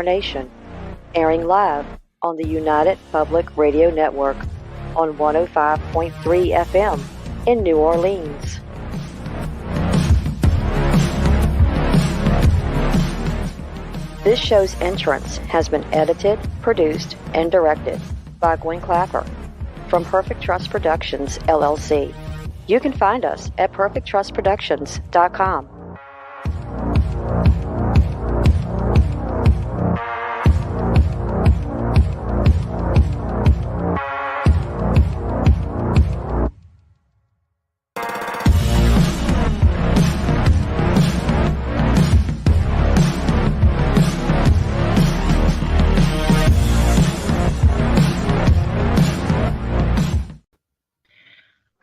Nation, airing live on the United Public Radio Network on 105.3 FM in New Orleans. This show's entrance has been edited, produced, and directed by Gwen Clapper from Perfect Trust Productions, LLC. You can find us at perfecttrustproductions.com.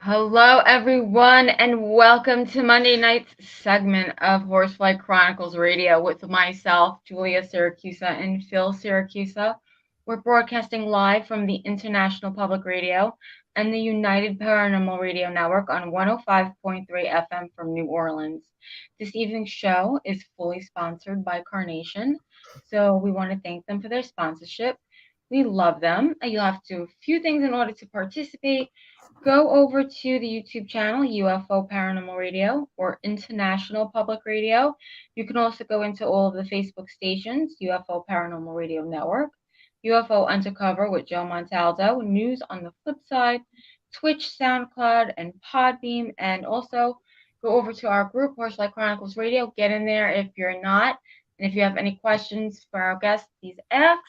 Hello, everyone, and welcome to Monday night's segment of Horsefly Chronicles Radio with myself, Julia Syracusa, and Phil Syracusa. We're broadcasting live from the International Public Radio and the United Paranormal Radio Network on 105.3 FM from New Orleans. This evening's show is fully sponsored by Carnation, so we want to thank them for their sponsorship. We love them. You'll have to do a few things in order to participate. Go over to the YouTube channel, UFO Paranormal Radio or International Public Radio. You can also go into all of the Facebook stations, UFO Paranormal Radio Network, UFO Undercover with Joe Montaldo, News on the Flip Side, Twitch, SoundCloud, and Podbeam. And also go over to our group, Horsefly Chronicles Radio. Get in there if you're not. And if you have any questions for our guests, please ask.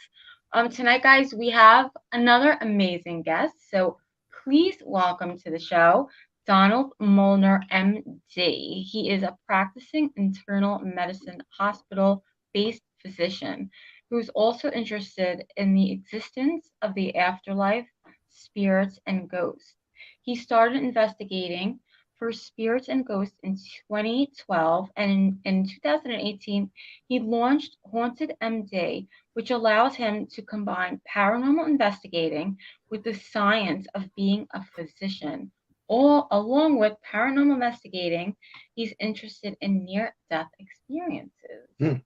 Tonight, guys, we have another amazing guest. So please welcome to the show, Donald Molnar, MD. He is a practicing internal medicine hospital-based physician who is also interested in the existence of the afterlife, spirits, and ghosts. He started investigating for spirits and ghosts in 2012, and in 2018, he launched Haunted MD, which allows him to combine paranormal investigating with the science of being a physician. Along with paranormal investigating, he's interested in near-death experiences.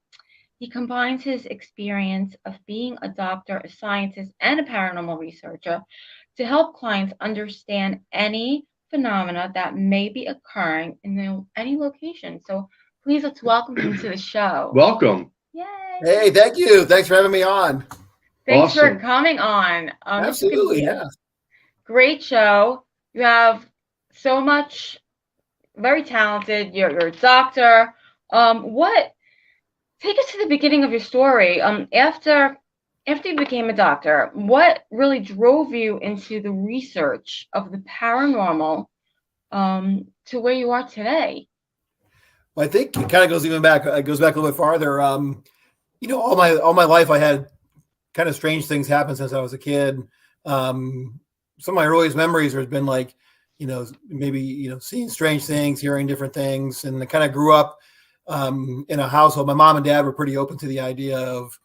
He combines his experience of being a doctor, a scientist, and a paranormal researcher to help clients understand any phenomena that may be occurring in any location. So please, let's welcome him to the show. Welcome. Yay. Hey, thank you. Thanks for having me on. Thanks Awesome. for coming on. Absolutely, yeah. Great show. You have so much, very talented. You're a doctor. Take us to the beginning of your story. After you became a doctor, what really drove you into the research of the paranormal to where you are today? Well, I think it kind of goes back a little bit farther. All my life I had kind of strange things happen since I was a kid. Some of my earliest memories have been like, maybe seeing strange things, hearing different things, and I kind of grew up in a household. My mom and dad were pretty open to the idea of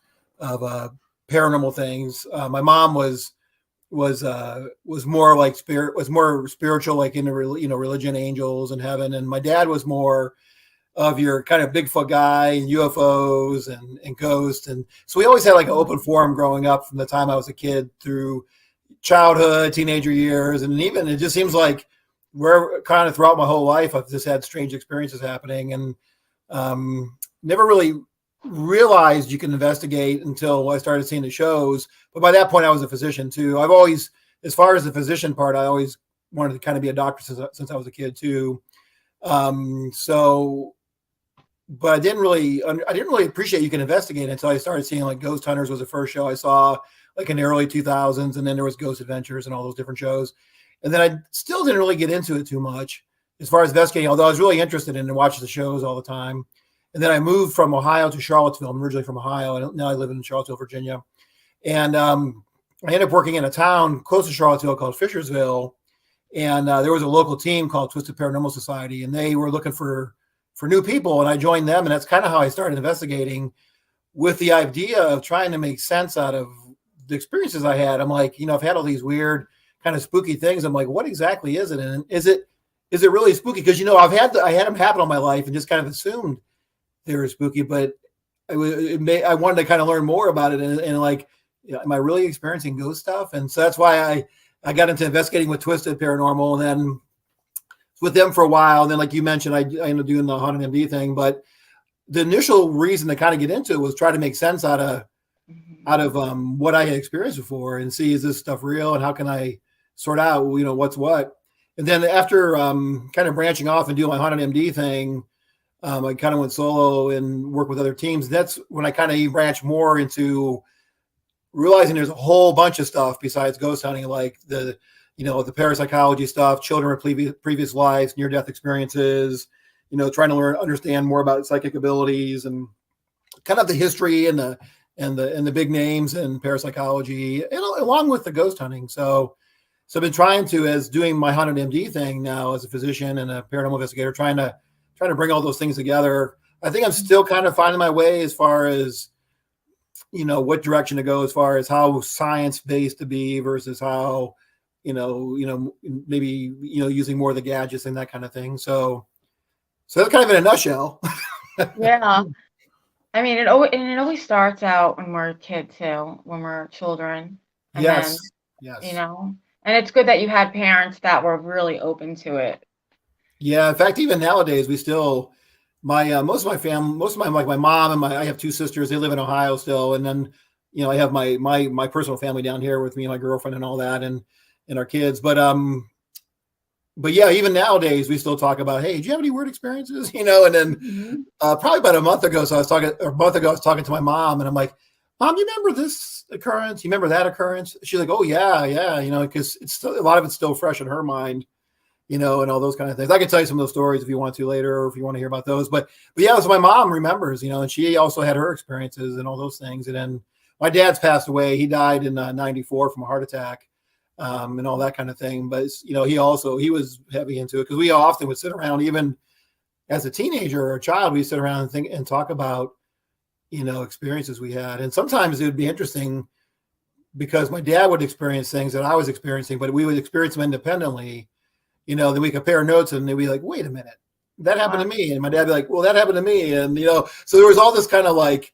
paranormal things. My mom was more like more spiritual, like into religion, angels, and heaven, and my dad was more of your kind of Bigfoot guy and UFOs and ghosts. And so we always had like an open forum growing up from the time I was a kid through childhood, teenager years. And even it just seems like wherever kind of throughout my whole life, I've just had strange experiences happening and never really realized you can investigate until I started seeing the shows. But by that point I was a physician too. I've always, as far as the physician part, I always wanted to kind of be a doctor since I was a kid too. But I didn't really appreciate you can investigate until I started seeing like Ghost Hunters was the first show I saw like in the early 2000s. And then there was Ghost Adventures and all those different shows. And then I still didn't really get into it too much as far as investigating, although I was really interested in it and watched the shows all the time. And then I moved from Ohio to Charlottesville. I'm originally from Ohio, and now I live in Charlottesville, Virginia. And I ended up working in a town close to Charlottesville called Fishersville. And there was a local team called Twisted Paranormal Society, and they were looking for new people. And I joined them, and that's kind of how I started investigating with the idea of trying to make sense out of the experiences I had. I'm like, I've had all these weird kind of spooky things. I'm like, what exactly is it? And is it really spooky? Because, I had them happen all my life and just kind of assumed they were spooky, but I wanted to kind of learn more about it, and like, am I really experiencing ghost stuff? And so that's why I got into investigating with Twisted Paranormal, and then with them for a while. And then, like you mentioned, I ended up doing the Haunted MD thing. But the initial reason to kind of get into it was try to make sense out of what I had experienced before, and see, is this stuff real, and how can I sort out, what's what. And then after kind of branching off and doing my Haunted MD thing, I kind of went solo and worked with other teams. That's when I kind of branched more into realizing there's a whole bunch of stuff besides ghost hunting, like the parapsychology stuff, children with previous lives, near-death experiences, trying to understand more about psychic abilities, and kind of the history and the big names in parapsychology, and along with the ghost hunting. So I've been trying to, as doing my Haunted MD thing now as a physician and a paranormal investigator, trying to bring all those things together. I think I'm still kind of finding my way as far as, what direction to go, as far as how science-based to be versus how, maybe, using more of the gadgets and that kind of thing. So that's kind of in a nutshell. Yeah. I mean, it always starts out when we're a kid too, when we're children. And Yes. then, Yes. And it's good that you had parents that were really open to it. Yeah. In fact, even nowadays, we still, most of my family, like my mom and I have two sisters. They live in Ohio still. And then, I have my personal family down here with me and my girlfriend and all that, and our kids. But yeah, even nowadays we still talk about, hey, do you have any weird experiences? And then probably about a month ago, I was talking to my mom, and I'm like, Mom, you remember this occurrence? You remember that occurrence? She's like, oh yeah, because it's still, a lot of it's still fresh in her mind, and all those kind of things. I can tell you some of those stories if you want to later, or if you want to hear about those. But yeah, so my mom remembers, and she also had her experiences and all those things. And then my dad's passed away. He died in '94 from a heart attack, and all that kind of thing. But he was heavy into it, because we often would sit around, even as a teenager or a child, we sit around and think and talk about experiences we had. And sometimes it would be interesting, because my dad would experience things that I was experiencing, but we would experience them independently. Then we compare notes, and they'd be like, wait a minute, that happened to me. And my dad'd be like, well, that happened to me. And, so there was all this kind of like,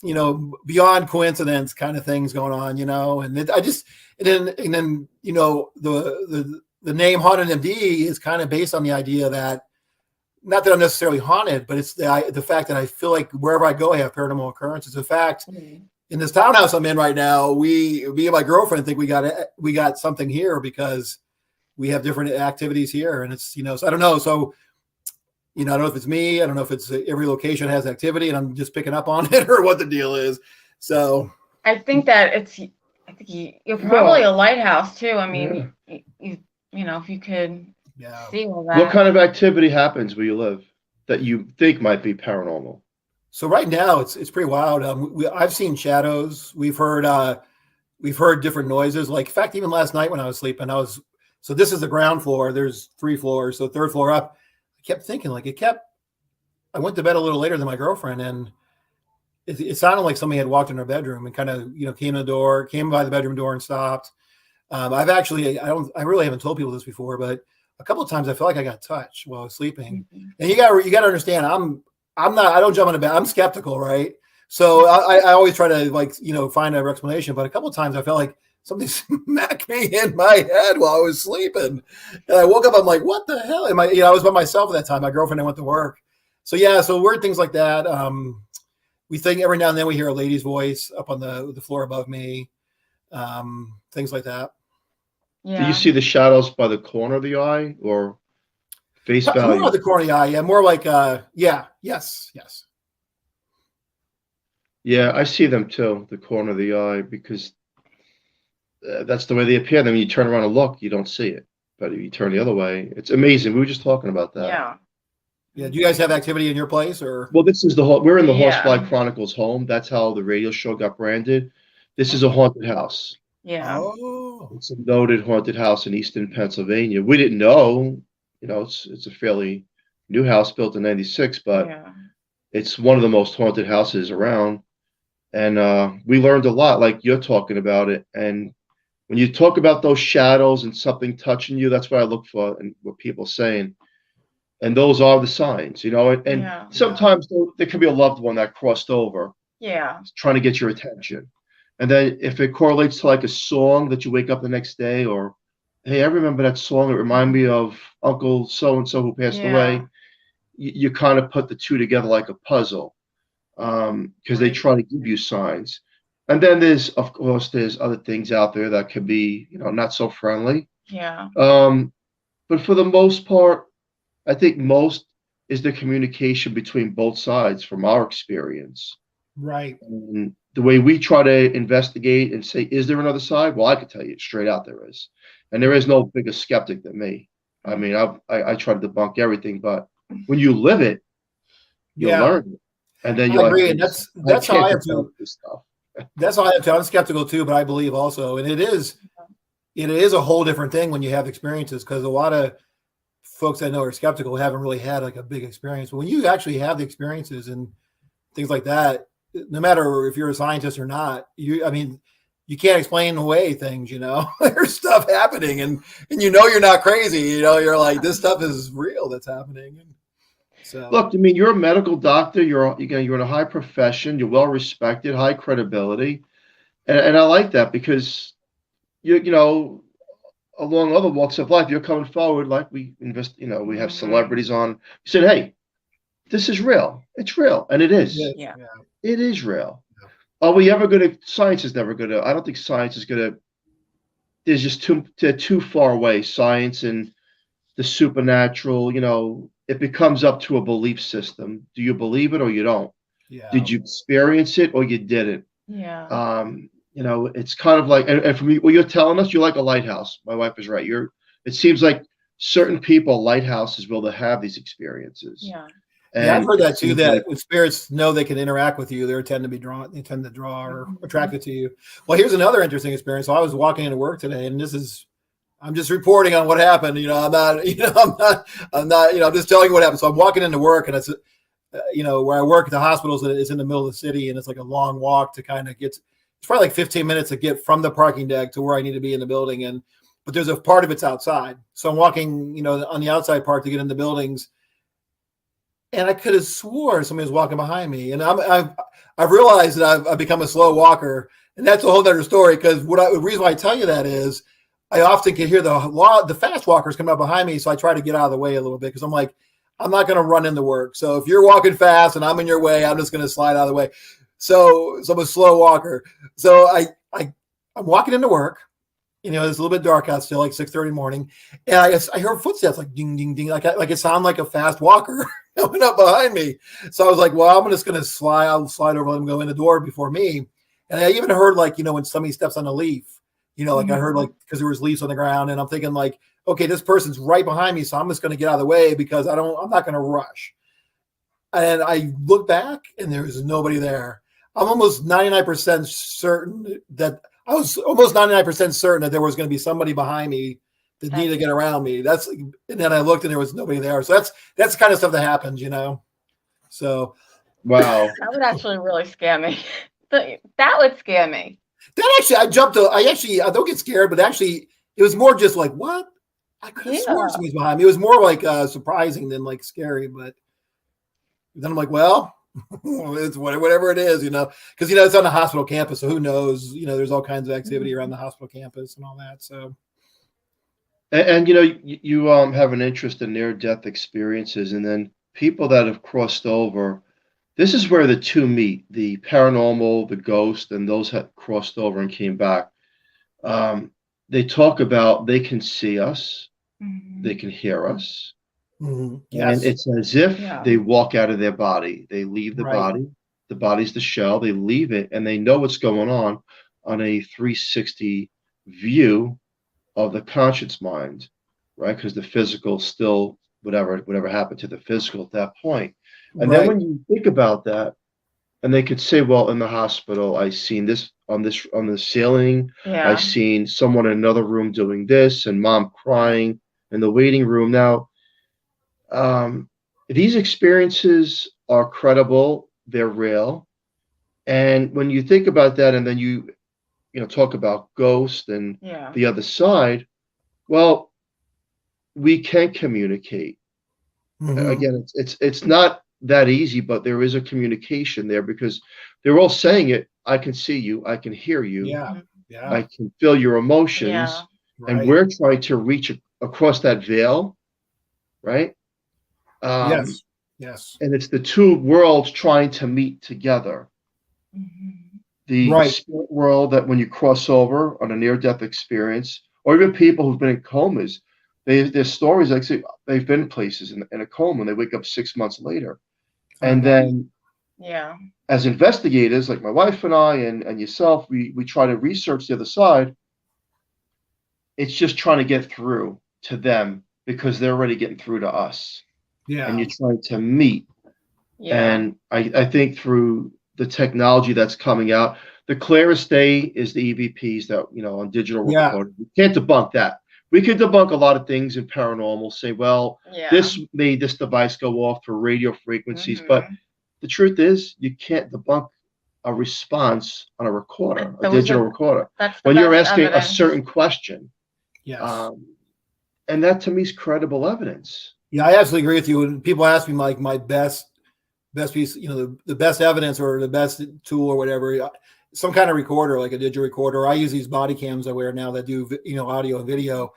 beyond coincidence kind of things going on, and then, the name Haunted MD is kind of based on the idea that, not that I'm necessarily haunted, but it's the fact that I feel like wherever I go, I have paranormal occurrences. In fact, in this townhouse I'm in right now, me and my girlfriend think we got something here, because we have different activities here, and it's, so I don't know. So, I don't know if it's me. I don't know if it's every location has activity and I'm just picking up on it, or what the deal is. So I think that you're probably a lighthouse too. I mean, if you could see all that. What kind of activity happens where you live that you think might be paranormal? So right now it's pretty wild. I've seen shadows. We've heard different noises. Like, in fact, even last night when I was sleeping, so this is the ground floor. There's 3 floors. So third floor up, I kept thinking, like, I went to bed a little later than my girlfriend, and it sounded like somebody had walked in her bedroom and kind of, came by the bedroom door and stopped. I really haven't told people this before, but a couple of times I felt like I got touched while I was sleeping. And you got to understand, I don't jump on the bed. I'm skeptical, right? So I always try to find an explanation. But a couple of times I felt like something smacked me in my head while I was sleeping, and I woke up. I'm like, what the hell? I was by myself at that time. My girlfriend and I went to work. So yeah, so weird things like that. We think every now and then we hear a lady's voice up on the floor above me. Things like that. Yeah. Do you see the shadows by the corner of the eye, or face value? More of the corner of the eye, yeah. More like, yes. Yeah, I see them too, the corner of the eye, because that's the way they appear. Then when you turn around and look, you don't see it. But if you turn the other way, it's amazing. We were just talking about that. Yeah. Yeah. Do you guys have activity in your place, or? Well, this is we're in the Horsefly Chronicles home. That's how the radio show got branded. This is a haunted house. Yeah. Oh. It's a noted haunted house in Easton, Pennsylvania. We didn't know, it's a fairly new house built in '96, but it's one of the most haunted houses around. And we learned a lot, like you're talking about it. And when you talk about those shadows and something touching you, that's what I look for and what people are saying. And those are the signs, and sometimes there could be a loved one that crossed over, trying to get your attention. And then if it correlates to like a song that you wake up the next day, or, hey, I remember that song. It reminded me of Uncle so-and-so who passed away. You kind of put the two together like a puzzle, because they try to give you signs. And then there's other things out there that could be, not so friendly. But for the most part, I think most is the communication between both sides from our experience. Right. And the way we try to investigate and say, is there another side? Well, I could tell you straight out there is. And there is no bigger skeptic than me. I mean, I try to debunk everything, but when you live it, you'll learn it. And then you'll agree. And that's how I have to. That's how I have to. I'm skeptical too, but I believe also. And it is a whole different thing when you have experiences, because a lot of folks I know are skeptical haven't really had like a big experience. But when you actually have the experiences and things like that, no matter if you're a scientist or not, you can't explain away things, there's stuff happening and you're not crazy, you're like, this stuff is real that's happening. And so look, I mean, you're a medical doctor, you're in a high profession, you're well respected, high credibility. And I like that, because along other walks of life, you're coming forward like we invest, we have celebrities on. You said, hey, this is real. It's real. And it is. Yeah. It is real. Are we ever going to, science is never going to, I don't think science is going to, there's just too far away, science and the supernatural, it becomes up to a belief system. Do you believe it or you don't? Yeah. Did you experience it or you didn't? Yeah. It's kind of like, and for me, what you're telling us, you're like a lighthouse. My wife is right. It seems like certain people, lighthouses, will have these experiences. Yeah. And I've heard that too, that when spirits know they can interact with you, they tend to draw or attracted to you. Well, here's another interesting experience. So I was walking into work today, and I'm just reporting on what happened. I'm just telling you what happened. So I'm walking into work, and it's, where I work at the hospitals, it's in the middle of the city, and it's like a long walk to kind of it's probably like 15 minutes to get from the parking deck to where I need to be in the building. But there's a part of it's outside. So I'm walking, on the outside part to get in the buildings. And I could have swore somebody was walking behind me. And I've realized that I've become a slow walker. And that's a whole other story, because the reason why I tell you that is I often can hear the fast walkers coming up behind me. So I try to get out of the way a little bit, because I'm like, I'm not going to run into work. So if you're walking fast and I'm in your way, I'm just going to slide out of the way. So I'm a slow walker. So I'm walking into work. It's a little bit dark out still, like 6:30 in the morning. And I heard footsteps like ding, ding, ding. Like it sounded like a fast walker coming up behind me. So I was like, well, I'm just going to I'll slide over, let him go in the door before me. And I even heard when somebody steps on a leaf, I heard because there was leaves on the ground, and I'm thinking like, okay, this person's right behind me. So I'm just going to get out of the way, because I'm not going to rush. And I look back and there's nobody there. I'm almost 99% certain that there was going to be somebody behind me that needed to get around me. And then I looked and there was nobody there. So that's the kind of stuff that happens, So wow, that would actually really scare me. That would scare me. That actually, I don't get scared, but actually it was more just like, what? I could have sworn somebody was behind me. It was more like surprising than like scary, but then I'm like, well, it's whatever it is, because it's on the hospital campus, so who knows? There's all kinds of activity around the hospital campus and all that. So, and you have an interest in near-death experiences, and then people that have crossed over. This is where the two meet: the paranormal, the ghost, and those that crossed over and came back. They talk about they can see us, they can hear us. Mm-hmm. Yes. And it's as if they walk out of their body. They leave the body. The body's the shell. They leave it, and they know what's going on a 360 view of the conscious mind, right? Because the physical still, whatever happened to the physical at that point. And then when you think about that, and they could say, well, in the hospital, I seen this on the ceiling. Yeah. I seen someone in another room doing this, and mom crying in the waiting room. Now, these experiences are credible, they're real. And when you think about that, and then you talk about ghosts and the other side, well, we can communicate. Again, it's not that easy, but there is a communication there because they're all saying it. I can see you. I can hear you. Yeah. Yeah. I can feel your emotions. Yeah. And Right. we're trying to reach across that veil, right? Yes. Yes. And it's the two worlds trying to meet together. The Right. spirit world, that when you cross over on a near-death experience, or even people who've been in comas, their stories, like they've been places in a coma and they wake up 6 months later. And then as investigators, like my wife and I and yourself, we try to research the other side. It's just trying to get through to them because they're already getting through to us. Yeah. And you're trying to meet. And I think through the technology that's coming out, the clearest day is the EVPs that, on digital recording. We can't debunk that. We could debunk a lot of things in paranormal, say, well, this made this device go off for radio frequencies. But the truth is, you can't debunk a response on a recorder, a digital recorder, when you're asking a certain question. Yes. And that to me is credible evidence. Yeah, I absolutely agree with you. When people ask me like my best piece, the best evidence or the best tool or whatever, some kind of recorder, like a digital recorder. I use these body cams I wear now that do, audio and video.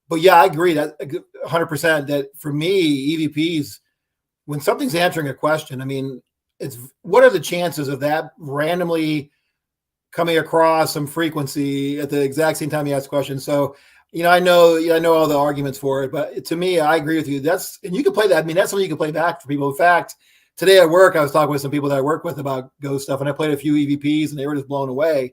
But yeah, I agree that 100% that for me, EVPs, when something's answering a question, I mean, it's what are the chances of that randomly coming across some frequency at the exact same time you ask questions? So, I know all the arguments for it, but to me, I agree with you. And you can play that. I mean, that's something you can play back for people. In fact, today at work, I was talking with some people that I work with about ghost stuff, and I played a few EVPs, and they were just blown away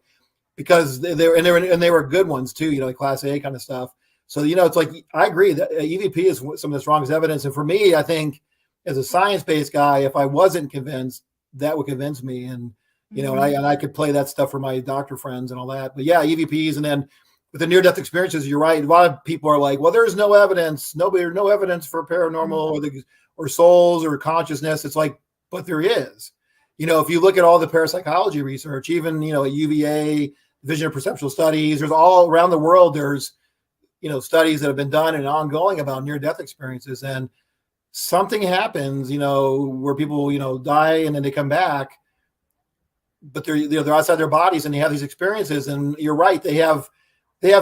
because they were good ones too, like Class A kind of stuff. So it's like I agree that EVP is some of the strongest evidence, and for me, I think as a science-based guy, if I wasn't convinced, that would convince me, and and I could play that stuff for my doctor friends and all that. But yeah, EVPs, and then with the near-death experiences, you're right. A lot of people are like, "Well, there's no evidence. No evidence for paranormal or souls or consciousness." It's like, but there is. If you look at all the parapsychology research, even at UVA, vision and perceptual studies, there's all around the world. There's studies that have been done and ongoing about near-death experiences, and something happens, where people die and then they come back, but they're outside their bodies and they have these experiences. And you're right, they have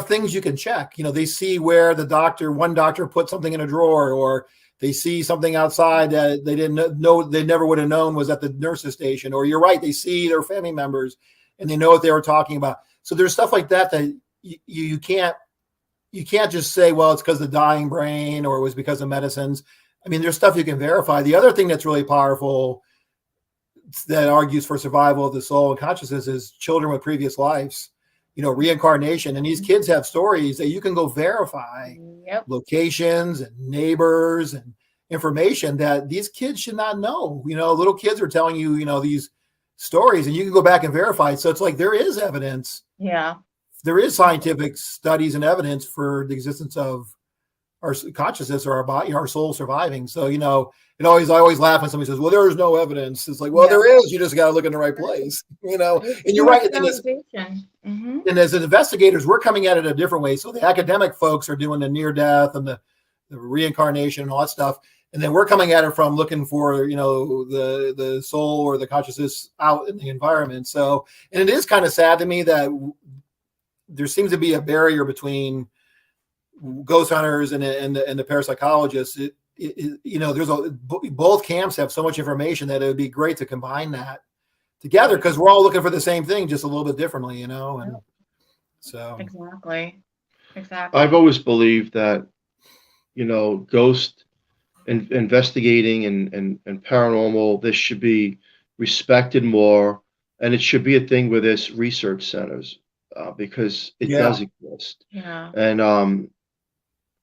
things you can check. They see where one doctor put something in a drawer, or they see something outside that they didn't know, they never would have known was at the nurse's station. Or you're right, they see their family members and they know what they were talking about. So there's stuff like that you can't just say, well, it's because of the dying brain or it was because of medicines. I mean, there's stuff you can verify. The other thing that's really powerful that argues for survival of the soul and consciousness is children with previous lives. Reincarnation. And these kids have stories that you can go verify, locations and neighbors and information that these kids should not know. Little kids are telling you, these stories, and you can go back and verify it. So it's like there is evidence. Yeah. There is scientific studies and evidence for the existence of our consciousness or our body, our soul surviving. So, I always laugh when somebody says, well, there is no evidence. It's like, well, there is. You just got to look in the right place, and you're right. And as investigators, we're coming at it a different way. So the academic folks are doing the near death and the reincarnation and all that stuff. And then we're coming at it from looking for, the soul or the consciousness out in the environment. So, and it is kind of sad to me that there seems to be a barrier between ghost hunters and the parapsychologists. There's both camps have so much information that it would be great to combine that together because we're all looking for the same thing, just a little bit differently, and so exactly. I've always believed that, ghost investigating and paranormal, this should be respected more, and it should be a thing with this research centers because it does exist. Yeah. And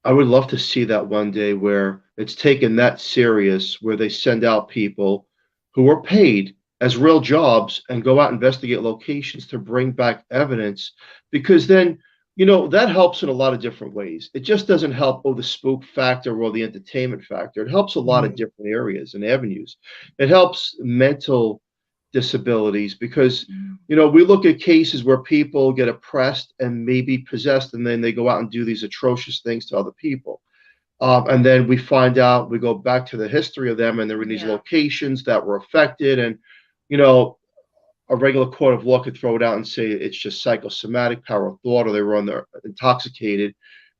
I would love to see that one day where it's taken that serious, where they send out people who are paid as real jobs and go out and investigate locations to bring back evidence, because then, that helps in a lot of different ways. It just doesn't help, the spook factor or the entertainment factor. It helps a lot of different areas and avenues. It helps mental disabilities because, we look at cases where people get oppressed and maybe possessed, and then they go out and do these atrocious things to other people. And then we find out, we go back to the history of them, and they're in these locations that were affected. And, a regular court of law could throw it out and say it's just psychosomatic, power of thought, or they were intoxicated.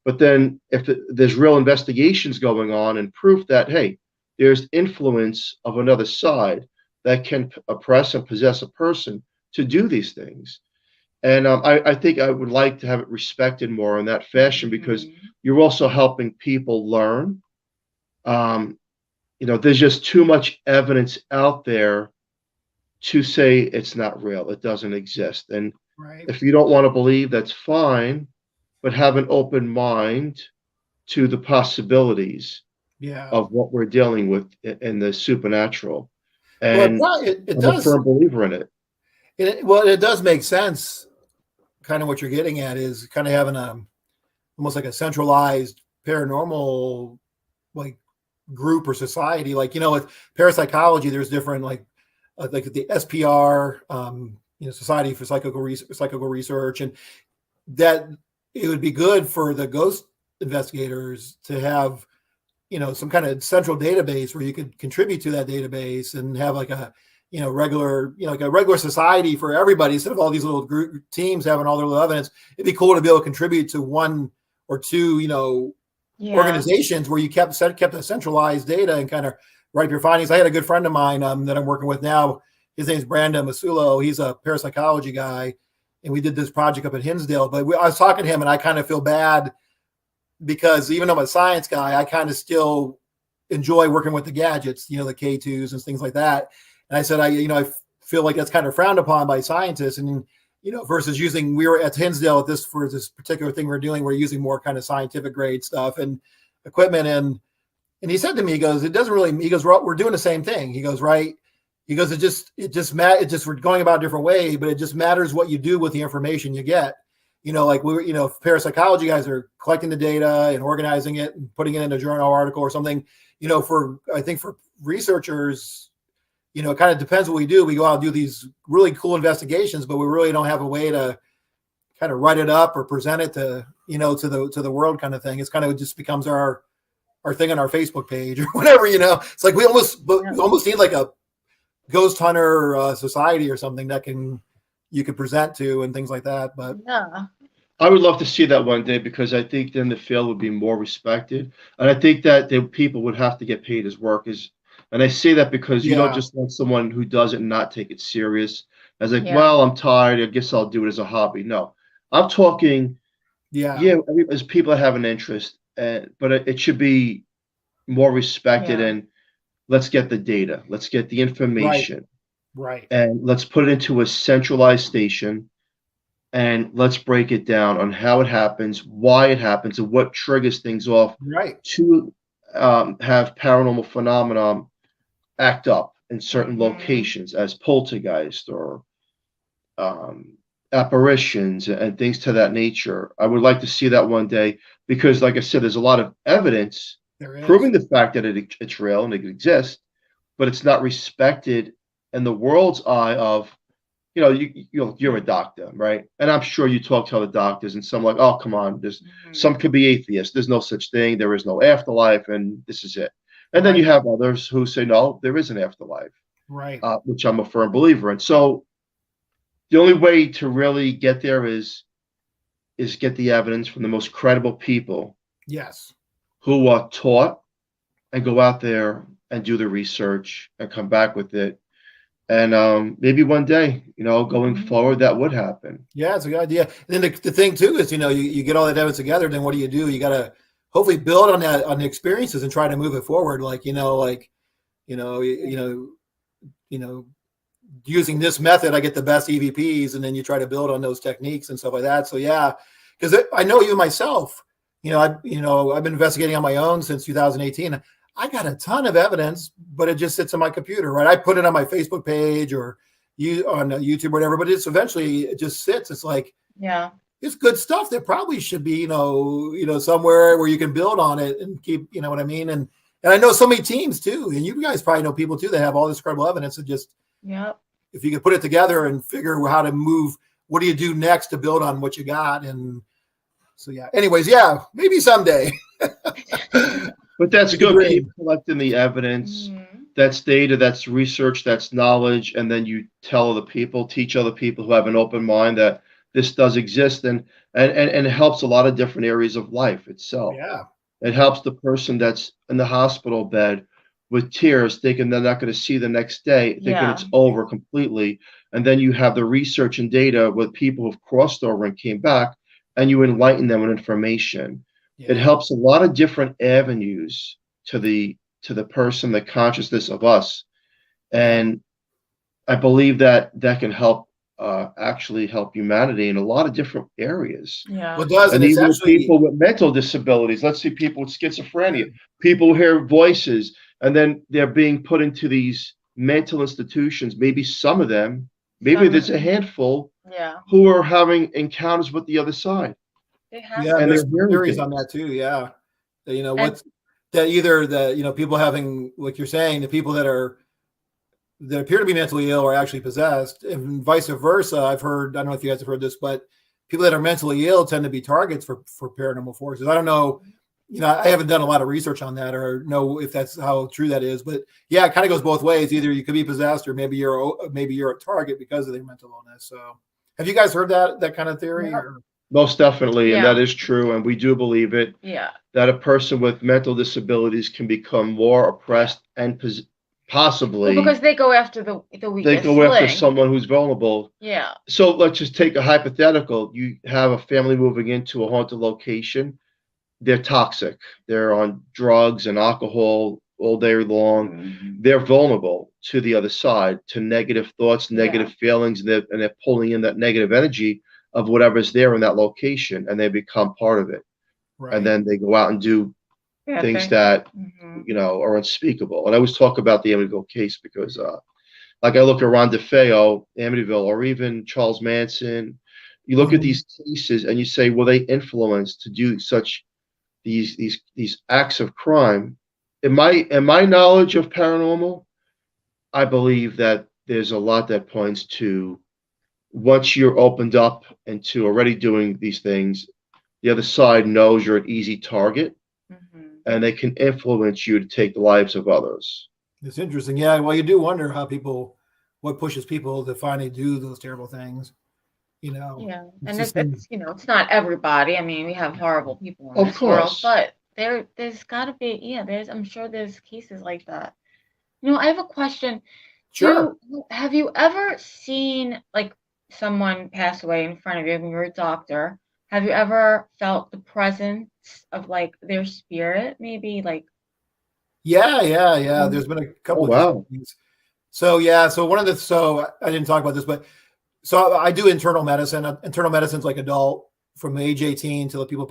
But then if there's real investigations going on and proof that, hey, there's influence of another side that can oppress and possess a person to do these things. And I think I would like to have it respected more in that fashion, because you're also helping people learn. There's just too much evidence out there to say it's not real, it doesn't exist. And if you don't want to believe, that's fine, but have an open mind to the possibilities of what we're dealing with in the supernatural. And I'm a firm believer in it. It does make sense. Kind of what you're getting at is kind of having almost like a centralized paranormal like group or society. Like, with parapsychology, there's different like the SPR, Society for Psychical Research, and that it would be good for the ghost investigators to have, some kind of central database where you could contribute to that database and have like a, regular, like a regular society for everybody, instead of all these little group teams having all their little evidence. It'd be cool to be able to contribute to one or two, organizations where you kept a centralized data and kind of write your findings. I had a good friend of mine that I'm working with now. His name's Brandon Masulo. He's a parapsychology guy, and we did this project up at Hinsdale. But I was talking to him, and I kind of feel bad because even though I'm a science guy, I kind of still enjoy working with the gadgets, the K2s and things like that. And I said, I feel like that's kind of frowned upon by scientists, and versus using. We were at Hinsdale for this particular thing we're doing. We're using more kind of scientific grade stuff and equipment and. And he said to me, he goes, it doesn't really, he goes, we're doing the same thing. He goes, right. He goes, we're going about a different way, but it just matters what you do with the information you get. Like parapsychology guys are collecting the data and organizing it and putting it in a journal article or something, I think for researchers, it kind of depends what we do. We go out and do these really cool investigations, but we really don't have a way to kind of write it up or present it to, to the world kind of thing. It's kind of just becomes our thing on our Facebook page or whatever, it's like we almost need like a ghost hunter society or something that you could present to and things like that. But I would love to see that one day, because I think then the field would be more respected. And I think that the people would have to get paid as work. And I say that because you don't just want someone who doesn't not take it serious as like, well, I'm tired, I guess I'll do it as a hobby. No, I'm talking, as people that have an interest. But it should be more respected, and let's get the data, let's get the information, right, and let's put it into a centralized station, and let's break it down on how it happens, why it happens, and what triggers things off, to have paranormal phenomenon act up in certain locations as poltergeist or apparitions and things to that nature. I would like to see that one day, because like I said, there's a lot of evidence proving the fact that it's real and it exists, but it's not respected in the world's eye of, you're a doctor, right? And I'm sure you talk to other doctors, and some like, oh, come on, some could be atheists. There's no such thing. There is no afterlife, and this is it. And then you have others who say, no, there is an afterlife, which I'm a firm believer in. So the only way to really get there is get the evidence from the most credible people. Yes. Who are taught, and go out there and do the research and come back with it. And maybe one day, going forward, that would happen. Yeah, it's a good idea. And then the thing too is, you get all that evidence together. Then what do? You got to hopefully build on the experiences and try to move it forward. Using this method, I get the best EVPs, and then you try to build on those techniques and stuff like that. So because I know you myself. I've been investigating on my own since 2018. I got a ton of evidence, but it just sits on my computer, right? I put it on my Facebook page or on YouTube or whatever, but it just sits. It's like, it's good stuff that probably should be, somewhere where you can build on it and keep, what I mean? And I know so many teams too, and you guys probably know people too that have all this credible evidence, and just, if you could put it together and figure how to move, what do you do next to build on what you got? And so, anyways, maybe someday. But that's good. Keep collecting the evidence. Mm-hmm. That's data, that's research, that's knowledge, and then you tell other people, teach other people who have an open mind that this does exist, and it helps a lot of different areas of life itself. Yeah. It helps the person that's in the hospital bed with tears, thinking they're not going to see the next day, thinking it's over completely. And then you have the research and data with people who've crossed over and came back, and you enlighten them with information. Yeah. It helps a lot of different avenues to the person, the consciousness of us. And I believe that can help actually help humanity in a lot of different areas. Yeah. Well, it does, and even people with mental disabilities. Let's see, people with schizophrenia, people who hear voices, and then they're being put into these mental institutions. Maybe some of them, maybe there's a handful who are having encounters with the other side. And there's theories on that too. Yeah. You know, what's that either the, you know, people having, like you're saying, the people that appear to be mentally ill are actually possessed, and vice versa. I've heard, I don't know if you guys have heard this, but people that are mentally ill tend to be targets for paranormal forces. I don't know, you know, I haven't done a lot of research on that or know if that's how true that is, but yeah, it kind of goes both ways. Either you could be possessed, or maybe you're a target because of their mental illness. So have you guys heard that kind of theory? Yeah. Or? Most definitely, and that is true, and we do believe it. Yeah. That a person with mental disabilities can become more oppressed and possibly because they go after the weakest. They go after someone who's vulnerable. Yeah. So let's just take a hypothetical. You have a family moving into a haunted location. They're toxic. They're on drugs and alcohol all day long. Mm-hmm. They're vulnerable to the other side, to negative thoughts, negative feelings, and they're pulling in that negative energy of whatever's there in that location, and they become part of it. Right. And then they go out and do things that you know are unspeakable. And I always talk about the Amityville case because, like I look at Ron DeFeo, Amityville, or even Charles Manson. You look at these cases and you say, well, they influenced to do such these acts of crime. In my knowledge of paranormal, I believe that there's a lot that points to, once you're opened up into already doing these things, the other side knows you're an easy target, and they can influence you to take the lives of others. It's interesting. Yeah. Well, you do wonder what pushes people to finally do those terrible things, you know? Yeah. And it's you know, it's not everybody. I mean, we have horrible people in this world, but there's gotta be, I'm sure there's cases like that. You know, I have a question. Sure. Have you ever seen like someone pass away in front of you when you're a doctor? Have you ever felt the presence of like their spirit, maybe like? Yeah. There's been a couple of things. So I didn't talk about this, but so I do internal medicine. Internal medicine's like adult from age 18 till people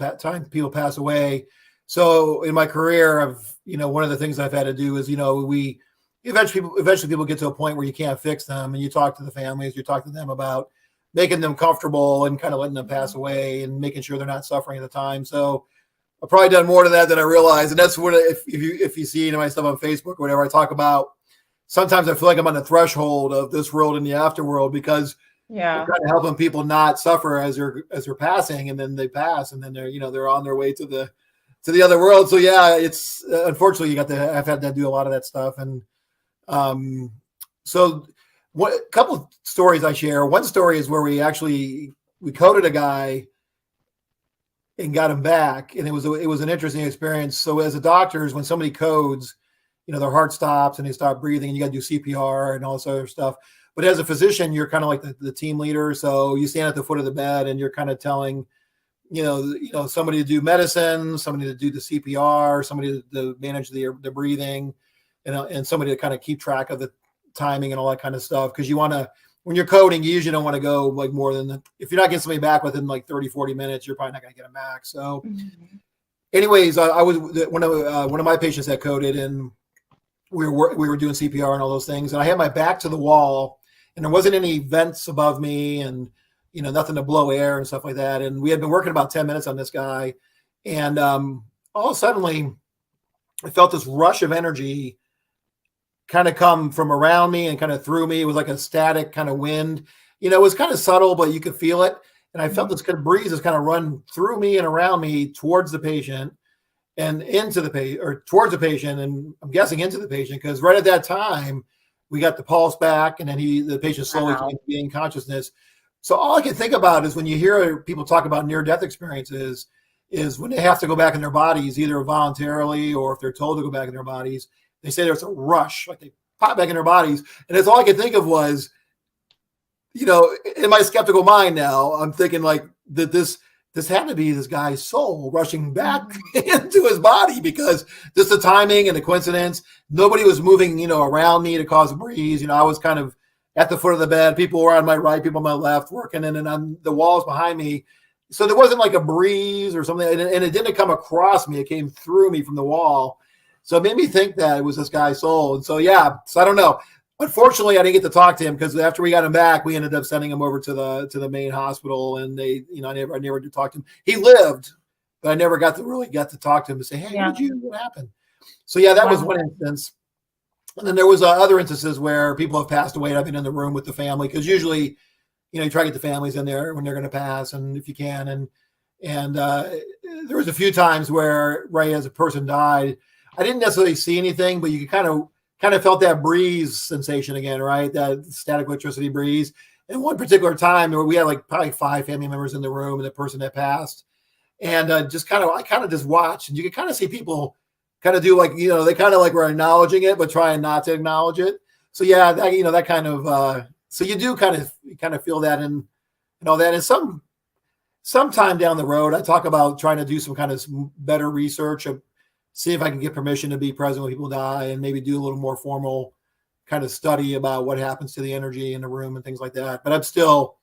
pass away. So in my career, one of the things I've had to do is, we eventually people get to a point where you can't fix them, and you talk to the families, you talk to them about making them comfortable and kind of letting them pass away and making sure they're not suffering at the time. So I've probably done more to that than I realized. And that's what, if you see my stuff on Facebook or whatever, I talk about, sometimes I feel like I'm on the threshold of this world and the afterworld, because I'm trying to helping people not suffer as they're passing, and then they pass, and then they're on their way to the other world. So yeah, it's unfortunately I've had to do a lot of that stuff. And so a couple of stories I share. One story is where we coded a guy and got him back, and it was an interesting experience. So as a doctor, when somebody codes, their heart stops and they stop breathing, and you got to do CPR and all this other stuff. But as a physician, you're kind of like the team leader. So you stand at the foot of the bed and you're kind of telling, somebody to do medicine, somebody to do the CPR, somebody to manage the breathing, and somebody to kind of keep track of the timing and all that kind of stuff. Because when you're coding, you usually don't want to go like more than, if you're not getting somebody back within like 30, 40 minutes, you're probably not going to get them back. So anyways, I was one of my patients that coded, and we were doing CPR and all those things. And I had my back to the wall, and there wasn't any vents above me, and nothing to blow air and stuff like that. And we had been working about 10 minutes on this guy, and all of a sudden I felt this rush of energy kind of come from around me and kind of through me. It was like a static kind of wind. It was kind of subtle, but you could feel it. And I felt this kind of breeze just kind of run through me and around me towards the patient. and into the patient, or towards the patient, and I'm guessing into the patient, because right at that time we got the pulse back, and then the patient slowly came to gain consciousness. So all I can think about is when you hear people talk about near-death experiences, is when they have to go back in their bodies, either voluntarily or if they're told to go back in their bodies, they say there's a rush, like they pop back in their bodies. And that's all I could think of was, you know, in my skeptical mind now, I'm thinking like that this had to be this guy's soul rushing back into his body, because just the timing and the coincidence, nobody was moving, you know, around me to cause a breeze. You know, I was kind of at the foot of the bed. People were on my right, people on my left working, and then on the walls behind me. So there wasn't like a breeze or something, and it didn't come across me. It came through me from the wall. So it made me think that it was this guy's soul. And so, yeah, so I don't know. Unfortunately, I didn't get to talk to him, because after we got him back, we ended up sending him over to the main hospital, and they, you know, I never did talk to him. He lived, but I never got to talk to him to say, hey, what happened? So yeah, that was one instance. And then there was other instances where people have passed away. I've been in the room with the family, because usually, you know, you try to get the families in there when they're going to pass, and if you can. And there was a few times where right as a person died, I didn't necessarily see anything, but you kind of felt that breeze sensation again, right? That static electricity breeze. And one particular time where we had like probably 5 family members in the room, and the person that passed, and I kind of just watched, and you could kind of see people kind of do like, you know, they kind of like were acknowledging it, but trying not to acknowledge it. So yeah, that, you know, that kind of, so you do kind of feel that, and all that. And sometime down the road, I talk about trying to do some kind of better research of, see if I can get permission to be present when people die, and maybe do a little more formal kind of study about what happens to the energy in the room and things like that. But I'm still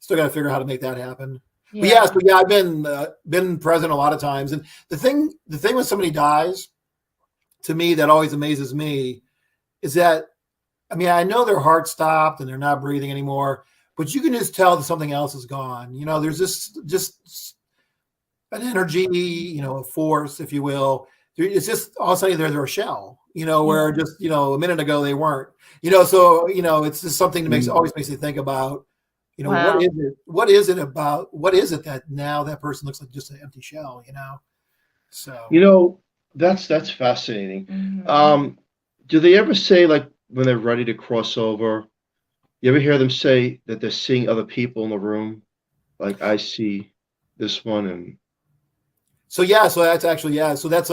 got to figure out how to make that happen. Yeah. But yeah, I've been present a lot of times. And the thing when somebody dies, to me, that always amazes me is that, I mean, I know their heart stopped and they're not breathing anymore, but you can just tell that something else is gone. You know, there's just an energy, you know, a force, if you will. It's just all of a sudden there's a shell, you know, where just, you know, a minute ago they weren't, you know, so, you know, it's just something that always makes you think about, you know, what is it that now that person looks like just an empty shell, you know? So, you know, that's fascinating. Mm-hmm. Do they ever say, like, when they're ready to cross over, you ever hear them say that they're seeing other people in the room? Like, I see this one, and so yeah, so that's actually, yeah, so that's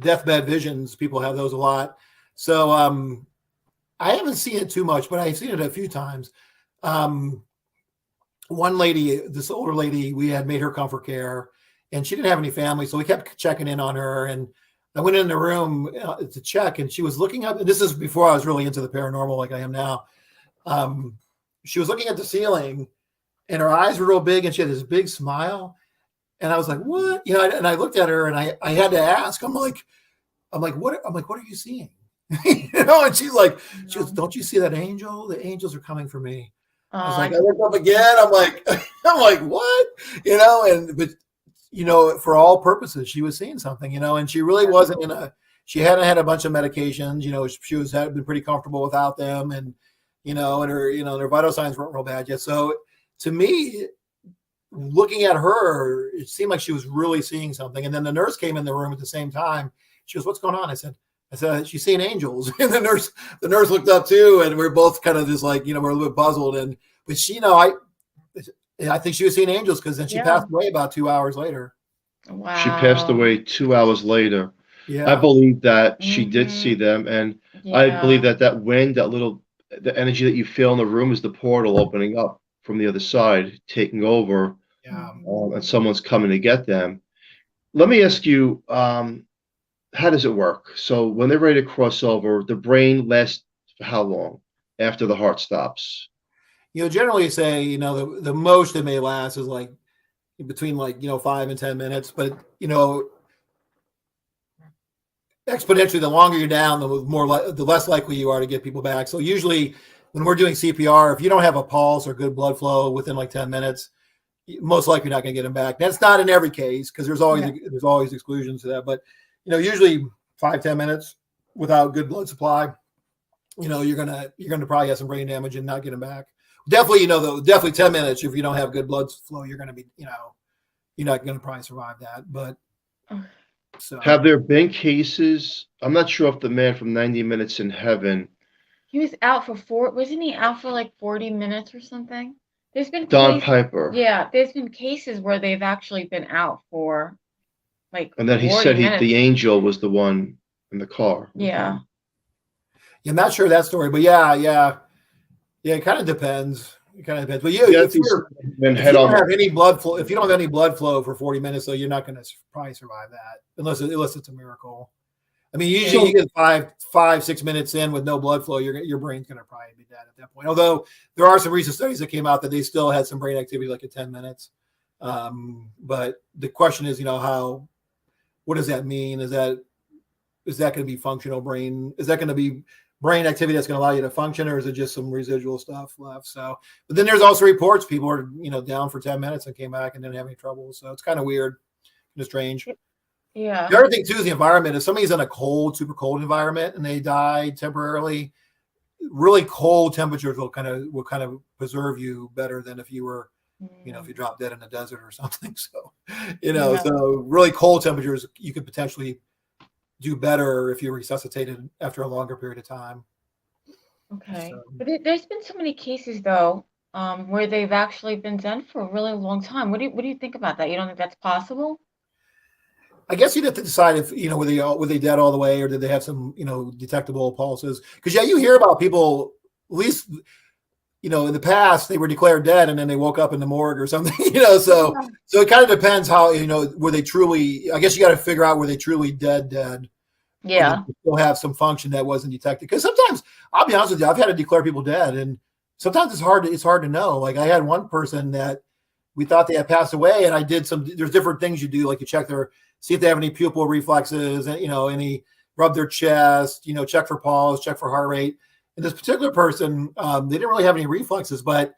deathbed visions. People have those a lot. So I haven't seen it too much, but I've seen it a few times. One lady, this older lady, we had made her comfort care, and she didn't have any family, so we kept checking in on her. And I went in the room to check, and she was looking up, and this is before I was really into the paranormal like I am now. She was looking at the ceiling, and her eyes were real big, and she had this big smile. And I was like, what? You know, and I looked at her, and I had to ask, I'm like, what are you seeing? You know, and she goes, don't you see that angel? The angels are coming for me. I was like, I looked up again. I'm like, what? You know, but you know, for all purposes, she was seeing something, you know, and she really wasn't she hadn't had a bunch of medications, you know, she had been pretty comfortable without them, and, you know, and her vital signs weren't real bad yet. So to me, looking at her, it seemed like she was really seeing something. And then the nurse came in the room at the same time. She goes, what's going on? I said, she's seeing angels. And the nurse looked up too, and we're both kind of just like, you know, we're a little bit puzzled. But she, you know, I think she was seeing angels, because then she passed away about 2 hours later. Wow. She passed away 2 hours later. Yeah. I believe that she did see them, and I believe that wind, the energy that you feel in the room is the portal opening up from the other side, taking over, and someone's coming to get them. Let me ask you, how does it work? So when they're ready to cross over, the brain lasts for how long after the heart stops? You know, generally say, you know, the most it may last is like between, like, you know, 5 and 10 minutes, but, you know, exponentially, the longer you're down, the less likely you are to get people back. So usually when we're doing CPR, if you don't have a pulse or good blood flow within like 10 minutes, most likely not going to get them back. That's not in every case, because there's always exclusions to that. But, you know, usually 5-10 minutes without good blood supply, you know, you're gonna probably have some brain damage and not get them back. Definitely, you know, definitely 10 minutes. If you don't have good blood flow, you're going to be, you know, you're not going to probably survive that. But So have there been cases? I'm not sure if the man from 90 Minutes in Heaven, he was out for wasn't he out for like 40 minutes or something? There's been Don Piper. Yeah, there's been cases where they've actually been out for like And then he 40 said minutes. the angel was the one in the car. Yeah. I'm not sure that story, but yeah, it kind of depends. But if you don't have any blood flow, if you don't have any blood flow for 40 minutes, though, you're not going to probably survive that unless it's a miracle. I mean, usually you get 5-6 minutes in with no blood flow, your brain's going to probably be dead at that point. Although there are some recent studies that came out that they still had some brain activity like at 10 minutes. But the question is, what does that mean? Is that going to be functional brain? Is that going to be brain activity that's going to allow you to function, or is it just some residual stuff left? So, but then there's also reports people are, down for 10 minutes and came back and didn't have any trouble. So it's kind of weird and strange. Yeah. The other thing too is the environment. If somebody's in a super cold environment and they die temporarily, really cold temperatures will kind of preserve you better than if you were, if you drop dead in the desert or something. So, so really cold temperatures, you could potentially do better if you're resuscitated after a longer period of time. Okay. So, but there's been so many cases though, where they've actually been dead for a really long time. What do you think about that? You don't think that's possible? I guess you'd have to decide if, were they dead all the way, or did they have some, detectable pulses? Because you hear about people, at least, in the past, they were declared dead and then they woke up in the morgue or something, so it kind of depends how, were they truly, I guess you got to figure out, were they truly dead? Yeah. Still have some function that wasn't detected. Because sometimes, I'll be honest with you, I've had to declare people dead, and sometimes it's hard to know. like I had one person that we thought they had passed away, and I did there's different things you do, like you check see if they have any pupil reflexes, and any rub their chest, check for pulse, check for heart rate. And this particular person, they didn't really have any reflexes, but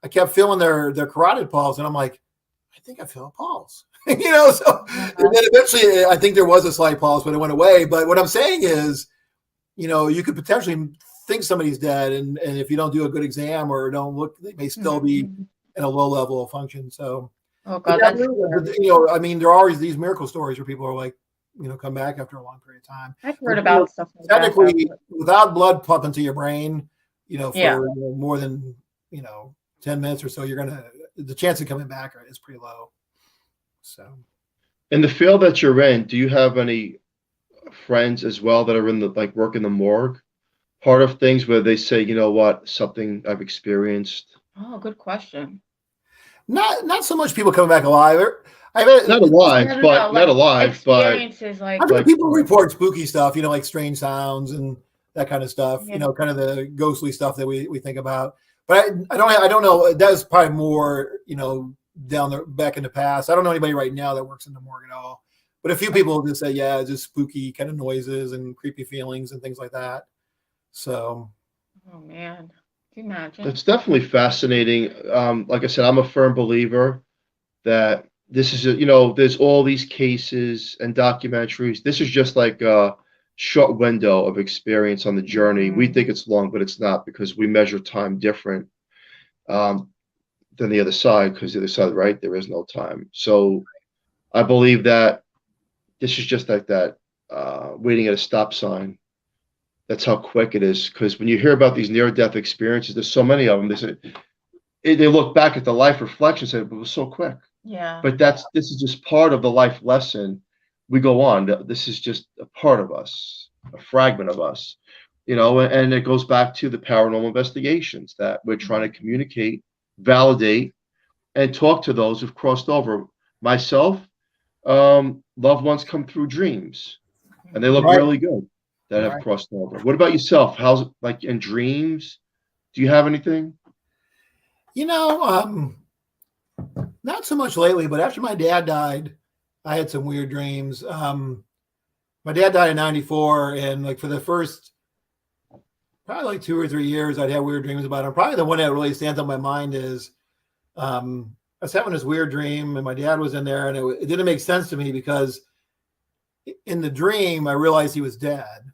I kept feeling their carotid pulse, and I'm like, I think I feel a pulse, so and then eventually I think there was a slight pulse, but it went away. But what I'm saying is, you could potentially think somebody's dead, and if you don't do a good exam or don't look, they may still be in a low level of function. So, oh God, I mean, there are always these miracle stories where people are like, come back after a long period of time. I've heard about stuff like technically that, without blood pumping to your brain, for more than 10 minutes or so, the chance of coming back is pretty low. So, in the field that you're in, do you have any friends as well that are in the work in the morgue? Part of things where they say, something I've experienced. Oh, good question. Not so much people coming back alive. Not alive, but experiences like people report spooky stuff, like strange sounds and that kind of stuff. Kind of the ghostly stuff that we think about. But I don't know. That's probably more, back in the past. I don't know anybody right now that works in the morgue at all. But a few people just say, yeah, just spooky kind of noises and creepy feelings and things like that. So, oh man, can you imagine? It's definitely fascinating. Like I said, I'm a firm believer that this is, there's all these cases and documentaries. This is just like a short window of experience on the journey. Mm-hmm. We think it's long, but it's not, because we measure time different than the other side, because the other side, right, there is no time. So I believe that this is just like that waiting at a stop sign. That's how quick it is. Because when you hear about these near-death experiences, there's so many of them. They look back at the life reflection and say, "But it was so quick." Yeah. But this is just part of the life lesson. We go on. This is just a part of us, a fragment of us, and it goes back to the paranormal investigations that we're trying to communicate, validate, and talk to those who've crossed over. Myself, loved ones come through dreams, and they look really good that have crossed over. What about yourself? How's it like in dreams? Do you have anything? Not so much lately, but after my dad died, I had some weird dreams. My dad died in 94, and for the first probably 2 or 3 years, I'd have weird dreams about him. Probably the one that really stands on my mind is I was having this weird dream, and my dad was in there, and it didn't make sense to me because in the dream, I realized he was dead.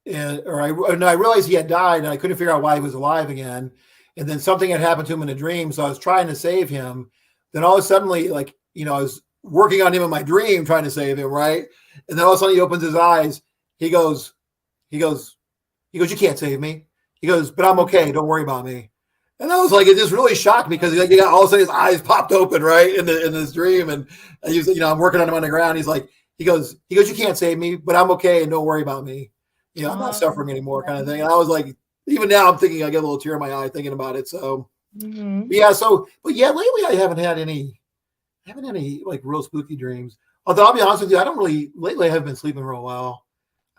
I realized he had died, and I couldn't figure out why he was alive again. And then something had happened to him in a dream, so I was trying to save him. Then all of a sudden, I was working on him in my dream, trying to save him, right? And then all of a sudden he opens his eyes. He goes, you can't save me. He goes, but I'm okay. Don't worry about me. And I was like, it just really shocked me because he got all of a sudden his eyes popped open, right, in this dream. And he was, I'm working on him on the ground. He's like, he goes, you can't save me, but I'm okay, and don't worry about me. I'm not suffering anymore, kind of thing. And I was like, even now I'm thinking, I get a little tear in my eye thinking about it. So yeah, but lately I haven't had any like real spooky dreams. Although I'll be honest with you, lately I haven't been sleeping real well.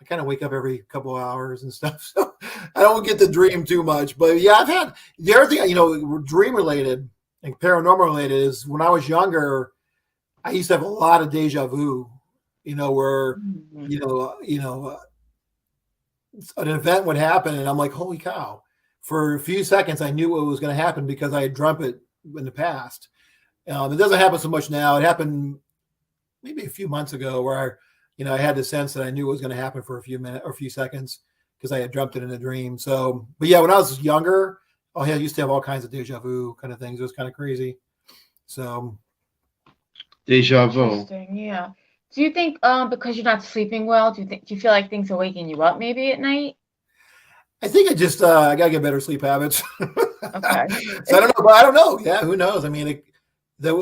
I kind of wake up every couple of hours and stuff. So I don't get to dream too much. But yeah, I've had the other thing, dream related and paranormal related is when I was younger, I used to have a lot of deja vu, where, an event would happen and I'm like, holy cow. For a few seconds, I knew what was going to happen because I had dreamt it in the past. It doesn't happen so much now. It happened maybe a few months ago where I had the sense that I knew it was going to happen for a few minutes or a few seconds because I had dreamt it in a dream. So, but yeah, when I was younger, I used to have all kinds of deja vu kind of things. It was kind of crazy. So, deja vu. Interesting, yeah. Do you think because you're not sleeping well, do you feel like things are waking you up maybe at night? I think I just I gotta get better sleep habits. Okay. So I don't know. Yeah, who knows? I mean, like I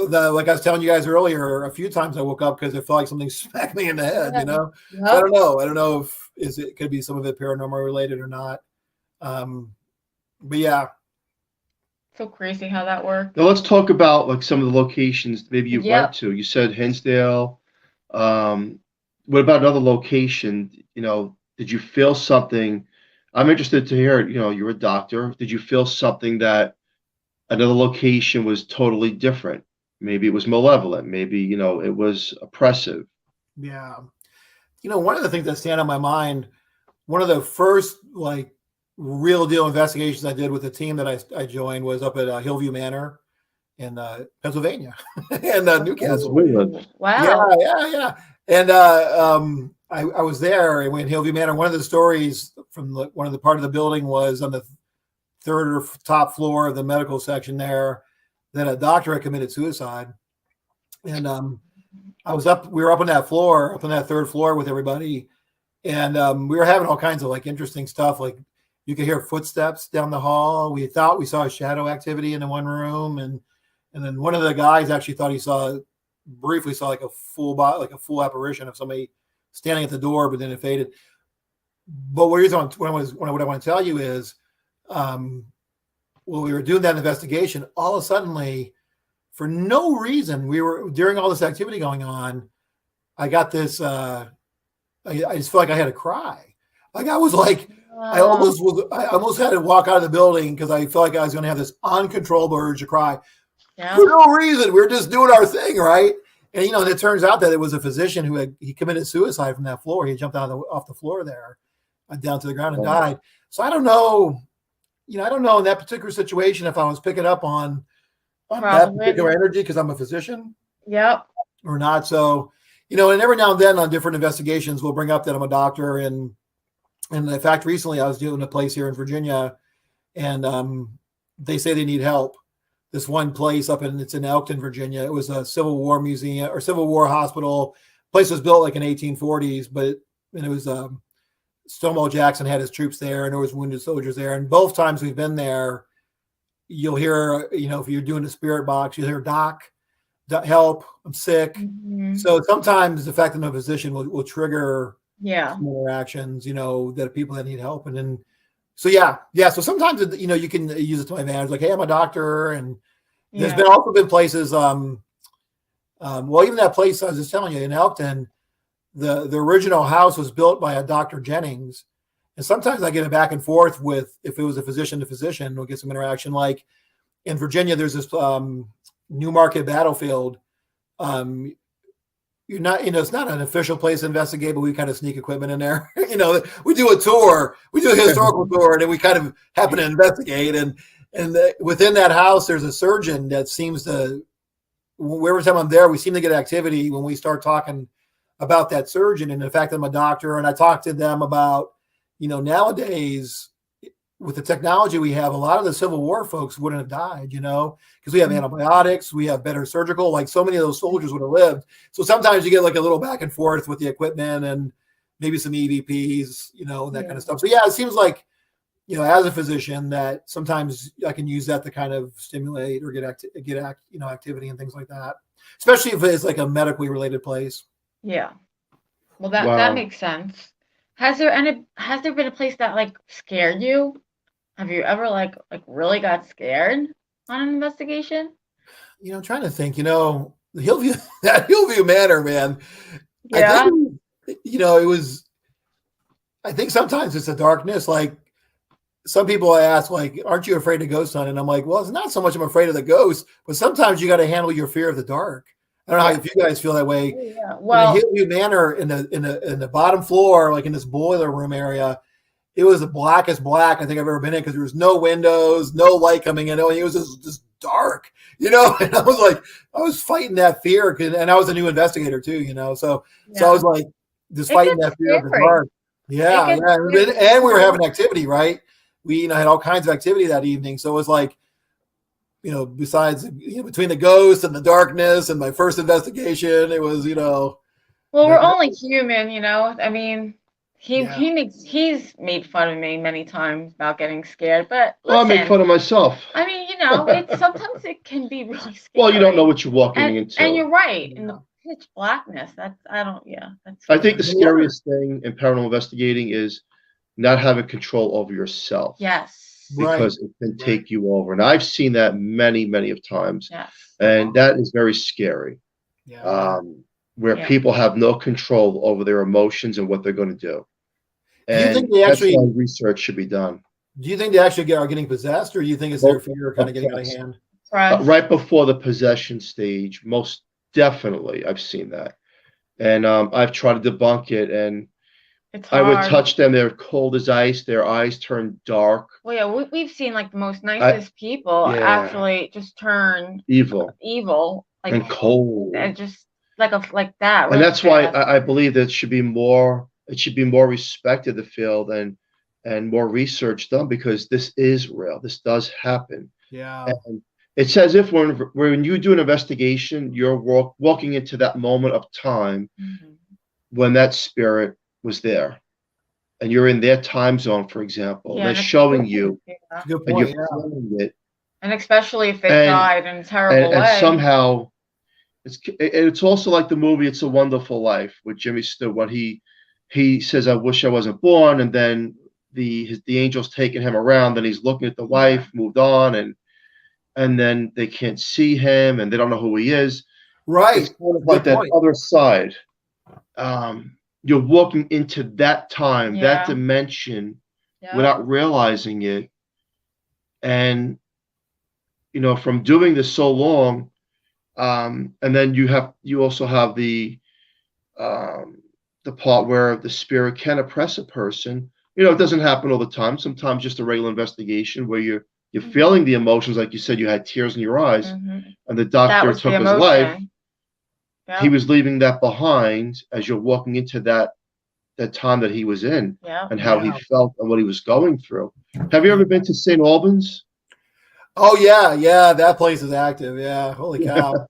was telling you guys earlier, a few times I woke up because I felt like something smacked me in the head. Yep. So I don't know. I don't know if it could be some of it paranormal related or not. But yeah. So crazy how that worked. Now let's talk about like some of the locations maybe you went to. You said Hinsdale. What about another location? Did you feel something? I'm interested to hear, you're a doctor. Did you feel something that another location was totally different? Maybe it was malevolent. Maybe, it was oppressive. Yeah. One of the things that stand on my mind, one of the first like real deal investigations I did with the team that I joined was up at Hillview Manor in Pennsylvania and Newcastle. Wow. Yeah. And I was there, and when Hillview Manor, one of the stories from one of the part of the building was on the third or top floor of the medical section there that a doctor had committed suicide. And we were up on that floor, up on that third floor with everybody. And we were having all kinds of like interesting stuff. Like you could hear footsteps down the hall. We thought we saw shadow activity in the one room. And then one of the guys actually thought he briefly saw like a full apparition of somebody standing at the door, but then it faded. But what I want to tell you is, when we were doing that investigation, all of a sudden, for no reason, during all this activity going on, I got this, I just felt like I had to cry. Like I was like, I almost had to walk out of the building because I felt like I was going to have this uncontrollable urge to cry. Yeah. For no reason. We were just doing our thing, right? And it turns out that it was a physician he committed suicide from that floor. He jumped off the floor there, down to the ground and died. So I don't know. I don't know in that particular situation if I was picking up on that particular energy because I'm a physician. Yep. Or not. So, and every now and then on different investigations, we'll bring up that I'm a doctor. And in fact, recently I was doing a place here in Virginia, and they say they need help. This one place it's in Elkton, Virginia. It was a Civil War museum or Civil War hospital. Place was built like in 1840s, and it was Stonewall Jackson had his troops there, and there was wounded soldiers there. And both times we've been there, you'll hear, if you're doing a spirit box, you'll hear doc help, I'm sick. Mm-hmm. So sometimes the fact that no physician will trigger some interactions, that people that need help. And then, so so sometimes, you can use it to my advantage, like, hey, I'm a doctor. And there's also been places, even that place I was just telling you in Elkton, the original house was built by a Dr. Jennings. And sometimes I get a back and forth with, if it was a physician to physician, we'll get some interaction. Like in Virginia, there's this Newmarket battlefield. You're not, it's not an official place to investigate, but we kind of sneak equipment in there. We do a tour, we do a historical tour, and then we kind of happen to investigate. And within that house, there's a surgeon that seems to, every time I'm there, we seem to get activity when we start talking about that surgeon and the fact that I'm a doctor. And I talk to them about, nowadays, with the technology we have, a lot of the Civil War folks wouldn't have died, because we have antibiotics, we have better surgical, like so many of those soldiers would have lived. So sometimes you get like a little back and forth with the equipment and maybe some EVPs, that kind of stuff. So yeah, it seems like, as a physician, that sometimes I can use that to kind of stimulate or get activity and things like that, especially if it's like a medically related place. Yeah. Well, that makes sense. Has there been a place that like scared you? Have you ever like really got scared on an investigation? I'm trying to think, the Hillview Manor, man. Yeah. I think, it was, I think sometimes it's the darkness. Like some people ask, like, aren't you afraid of ghosts, son? And I'm like, well, it's not so much I'm afraid of the ghosts, but sometimes you got to handle your fear of the dark. I don't know if you guys feel that way. Yeah. Well, in the Hillview Manor, in the bottom floor, like in this boiler room area, it was the blackest black I think I've ever been in, because there was no windows, no light coming in. It was just dark, and I was fighting that fear, and I was a new investigator too, so I was like just fighting that fear of the dark. Yeah. And we were having activity, right? We had all kinds of activity that evening, so it was like, besides between the ghosts and the darkness and my first investigation, it was well, we're only human, I mean, he's made fun of me many times about getting scared, but listen, I make fun of myself. I mean, sometimes it can be really scary. Well, you don't know what you're walking into, and you're right. In the pitch blackness, that's I think the scariest thing in paranormal investigating is not having control over yourself. Yes. Because it can take you over. And I've seen that many, many of times. Yes. And that is very scary. Yeah. Where people have no control over their emotions and what they're going to do. And do you think they actually, that's why research should be done. Do you think they actually are getting possessed, or do you think it's their fear kind of getting out of hand? Right before the possession stage, most definitely I've seen that. And I've tried to debunk it, and I would touch them. They're cold as ice. Their eyes turn dark. Well, yeah, we've seen like the most nicest people actually just turn evil, like, and cold, and just like that. Really, and that's why I believe that it should be more respected, the field, and more research done, because this is real. This does happen. Yeah. And it's as if when you do an investigation, you're walking into that moment of time when that spirit was there, and you're in their time zone, for example. They're showing you, and you're feeling it. And especially if it died in a terrible way. And somehow, it's also like the movie "It's a Wonderful Life" with Jimmy Stewart, when he says, "I wish I wasn't born," and then the angel's taking him around, then he's looking at the wife, moved on, and then they can't see him, and they don't know who he is. Right. It's kind of like that other side. You're walking into that time, that dimension, without realizing it. And, from doing this so long, and then you also have the part where the spirit can oppress a person. It doesn't happen all the time. Sometimes just a regular investigation where you're feeling the emotions, like you said, you had tears in your eyes, and the doctor took his life. Yep. He was leaving that behind as you're walking into that time that he was in, and how he felt and what he was going through. Have you ever been to St. Albans? Oh yeah, that place is active. Yeah, holy cow,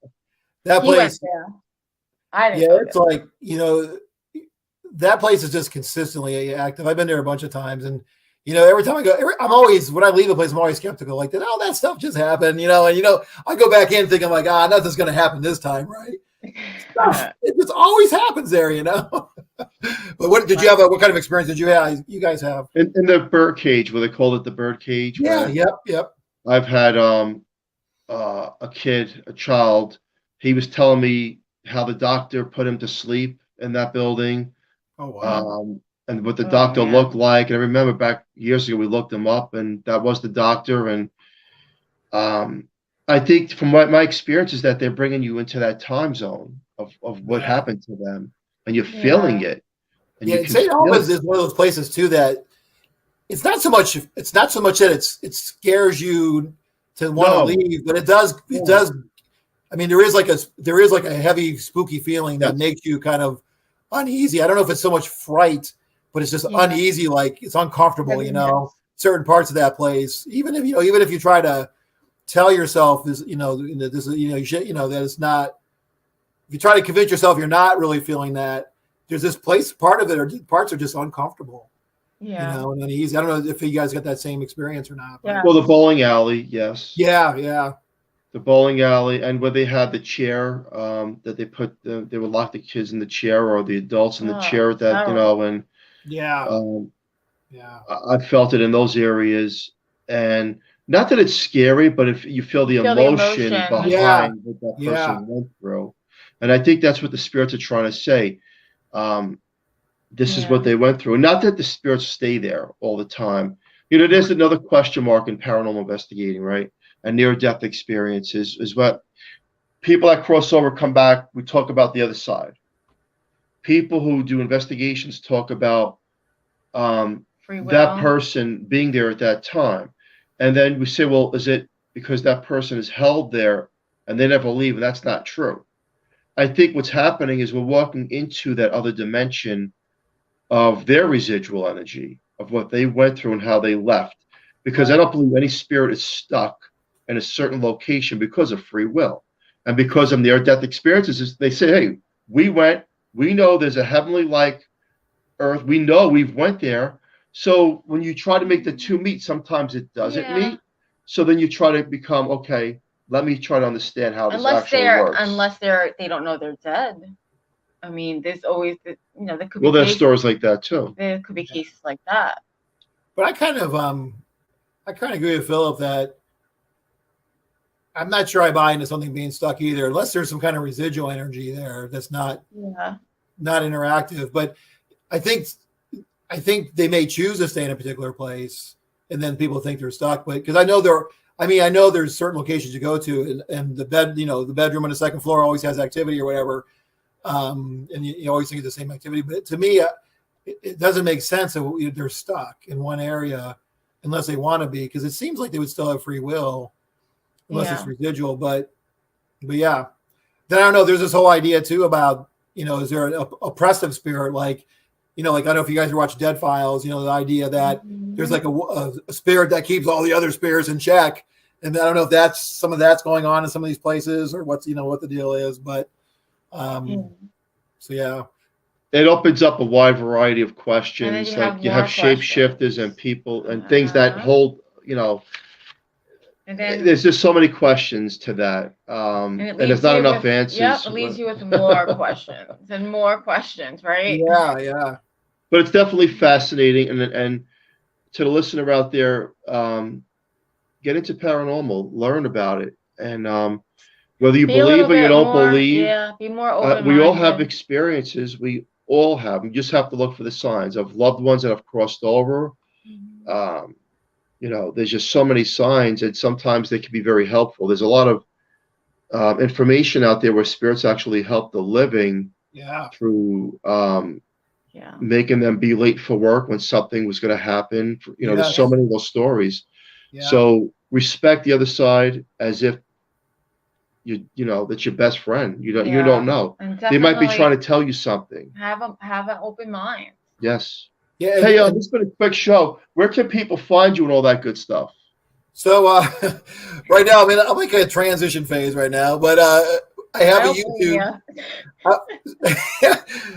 that place. It's like that place is just consistently active. I've been there a bunch of times, and every time I go, when I leave the place, I'm always skeptical, like that stuff just happened, and I go back in thinking like, nothing's going to happen this time, right? It just always happens there, But what did you have? What kind of experience did you guys have? In the bird cage, where they called it the bird cage. Yeah. Yep. I've had a child. He was telling me how the doctor put him to sleep in that building. Oh wow. And what the doctor looked like. And I remember back years ago, we looked him up, and that was the doctor. And I think from my experience is that they're bringing you into that time zone of what happened to them, and you're feeling it. And St. Albans is one of those places too that it's not so much that it scares you to want to leave, but it does. I mean, there is like a heavy spooky feeling that makes you kind of uneasy. I don't know if it's so much fright, but it's just uneasy, like it's uncomfortable, certain parts of that place, even if you try to tell yourself this, you should, that it's not. If you try to convince yourself you're not really feeling that, there's this place, part of it, or parts are just uncomfortable. Yeah. And uneasy. I don't know if you guys got that same experience or not. Yeah. Well, the bowling alley, yes. Yeah. The bowling alley, and where they had the chair that they would lock the kids in the chair or the adults in the chair and I felt it in those areas, and not that it's scary, but if you feel the emotion behind what that person went through, and I think that's what the spirits are trying to say. This is what they went through, and not that the spirits stay there all the time. There's another question mark in paranormal investigating, right? And near-death experiences is what people that cross over come back. We talk about the other side. People who do investigations talk about that person being there at that time. And then we say, well, is it because that person is held there and they never leave? And that's not true. I think what's happening is we're walking into that other dimension of their residual energy, of what they went through and how they left. Because I don't believe any spirit is stuck in a certain location because of free will. And because of near-death experiences, they say, hey, we know there's a heavenly-like earth. We know we've went there. So when you try to make the two meet, sometimes it doesn't meet. So then you try to become, okay, let me try to understand how this actually works. Unless they don't know they're dead. I mean, there's always, there could be there's stories like that too. There could be cases like that. But I kind of agree with Philip that I'm not sure I buy into something being stuck either, unless there's some kind of residual energy there that's not interactive. But I think they may choose to stay in a particular place, and then people think they're stuck. But because I know there's certain locations you go to, and the bed, the bedroom on the second floor always has activity or whatever, and you always think it's the same activity. But to me, it doesn't make sense that they're stuck in one area unless they want to be, because it seems like they would still have free will. Unless it's residual, but yeah. Then I don't know. There's this whole idea too about is there an oppressive spirit like I don't know if you guys watch Dead Files. The idea that there's like a spirit that keeps all the other spirits in check, and I don't know if that's some of that's going on in some of these places or what's what the deal is, but so yeah. It opens up a wide variety of questions. You have shapeshifters and people and things that hold And then there's just so many questions to that, and there's not enough answers. Yeah, it leaves you with more questions and more questions, right? Yeah. But it's definitely fascinating, and to the listener out there, get into paranormal, learn about it, and whether you believe or you don't believe, be more open-minded. We all have experiences. We all have. You just have to look for the signs of loved ones that have crossed over. There's just so many signs, and sometimes they can be very helpful. There's a lot of information out there where spirits actually help the living through making them be late for work when something was going to happen. There's so many of those stories. Yeah. So respect the other side as if that's your best friend. You don't know. They might be trying to tell you something. Have an open mind. Yes. Yeah. Hey, this has been a quick show. Where can people find you and all that good stuff? So right now, I'm like a transition phase right now, but I have a YouTube.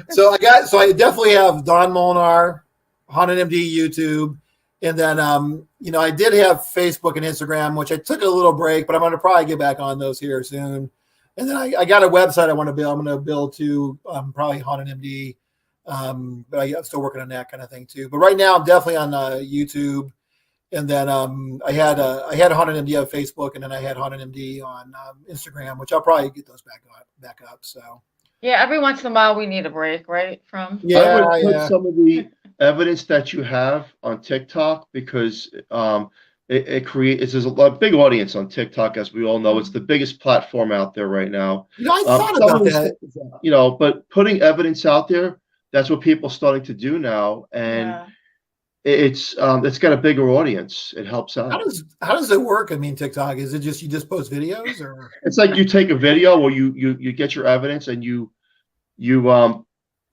So I definitely have Don Molnar, Haunted MD YouTube, and then I did have Facebook and Instagram, which I took a little break, but I'm going to probably get back on those here soon. And then I got a website I want to build. I'm going to build to probably Haunted MD. But I'm still working on that kind of thing too. But right now I'm definitely on YouTube, and then I had Haunted MD on Facebook, and then I had Haunted MD on Instagram, which I'll probably get those back up. So every once in a while we need a break, right? I would put some of the evidence that you have on TikTok, because it creates there's a big audience on TikTok, as we all know. It's the biggest platform out there right now. I thought about that. But putting evidence out there. That's what people are starting to do now, and it's got a bigger audience. It helps out. How does it work? I mean, TikTok, is it just you just post videos, or it's like you take a video, or you get your evidence and you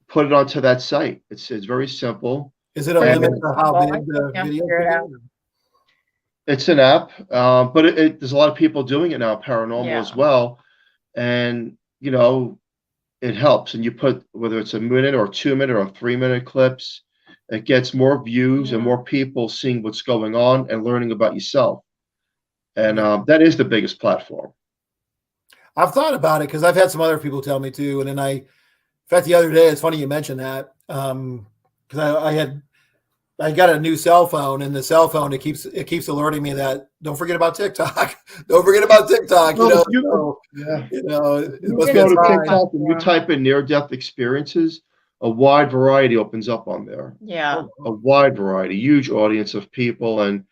put it onto that site. It's very simple. Is it a limit to how big the video? It's an app, but there's a lot of people doing it now, paranormal as well. And, you know, it helps. And you put, whether it's a minute or 2 minute or 3 minute clips, it gets more views and more people seeing what's going on and learning about yourself. And that is the biggest platform. I've thought about it because I've had some other people tell me too. And then in fact, the other day, it's funny you mentioned that, because I got a new cell phone, and the cell phone, it keeps alerting me that don't forget about TikTok. Don't forget about TikTok. You know, it must go to sign. TikTok and you type in near-death experiences, a wide variety opens up on there. Yeah. A wide variety, huge audience of people and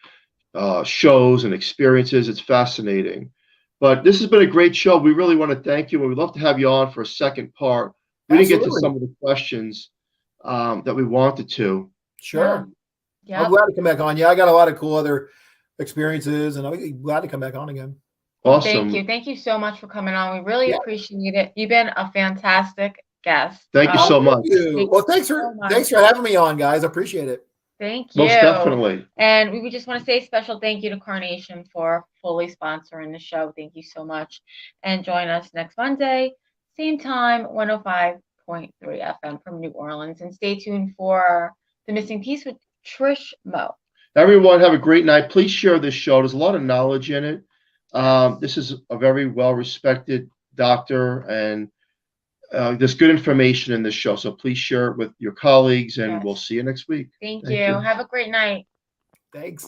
shows and experiences. It's fascinating. But this has been a great show. We really want to thank you, and we'd love to have you on for a second part. We didn't get to some of the questions that we wanted to. Sure. Yeah. I'm glad to come back on. Yeah, I got a lot of cool other experiences, and I'm glad to come back on again. Awesome. Thank you. Thank you so much for coming on. We really appreciate it. You've been a fantastic guest. Thank you so much. Well, thanks for having me on, guys. I appreciate it. Thank you. Most definitely. And we just want to say a special thank you to Carnation for fully sponsoring the show. Thank you so much. And join us next Monday, same time, 105.3 FM from New Orleans. And stay tuned for The Missing Piece with Trish Moe. Everyone have a great night. Please share this show. There's a lot of knowledge in it. This is a very well-respected doctor, and there's good information in this show. So please share it with your colleagues, and we'll see you next week. Thank you. Have a great night. Thanks.